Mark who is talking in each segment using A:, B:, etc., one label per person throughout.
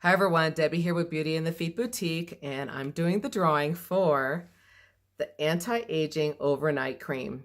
A: Hi everyone, Debbie here with Beauty in the Feet Boutique, and I'm doing the drawing for the Anti-Aging Overnight Cream.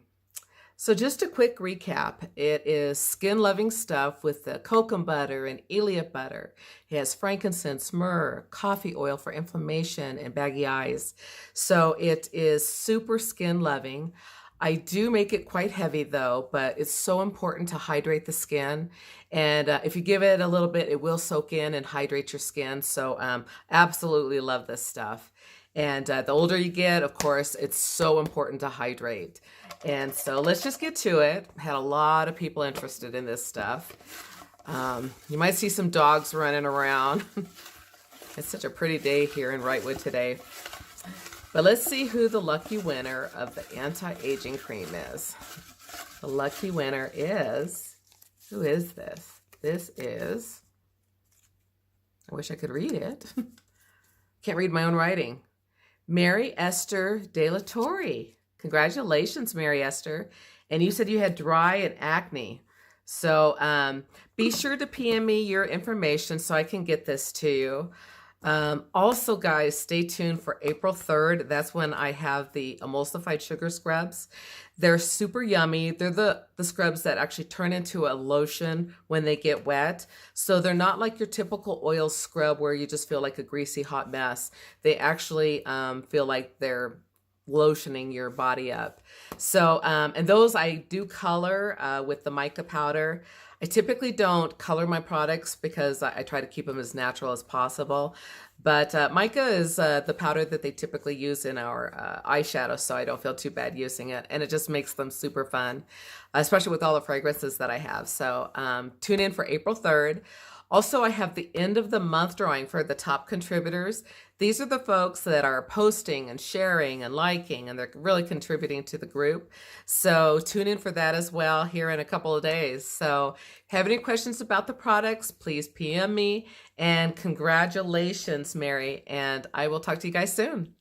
A: So just a quick recap, it is skin-loving stuff with the kokum butter and Illipe butter. It has frankincense, myrrh, coffee oil for inflammation and baggy eyes. So it is super skin-loving. I do make it quite heavy though, but it's so important to hydrate the skin. And if you give it a little bit, it will soak in and hydrate your skin. So absolutely love this stuff. And the older you get, of course, it's so important to hydrate. And so let's just get to it. Had a lot of people interested in this stuff. You might see some dogs running around. It's such a pretty day here in Wrightwood today. But let's see who the lucky winner of the anti-aging cream is. The lucky winner is, who is this? This is, I wish I could read it. Can't read my own writing. Mary Esther De La Torre. Congratulations, Mary Esther. And you said you had dry and acne. So be sure to PM me your information so I can get this to you. Also, guys, stay tuned for April 3rd. That's when I have the emulsified sugar scrubs. They're super yummy. They're the scrubs that actually turn into a lotion when they get wet. So they're not like your typical oil scrub where you just feel like a greasy hot mess. They actually feel like they're lotioning your body up. So, and those I do color with the mica powder. I typically don't color my products because I try to keep them as natural as possible. But mica is the powder that they typically use in our eyeshadow, so I don't feel too bad using it. And it just makes them super fun, especially with all the fragrances that I have. So tune in for April 3rd. Also, I have the end of the month drawing for the top contributors. These are the folks that are posting and sharing and liking, and they're really contributing to the group. So tune in for that as well here in a couple of days. So have any questions about the products, please PM me. And congratulations, Mary. And I will talk to you guys soon.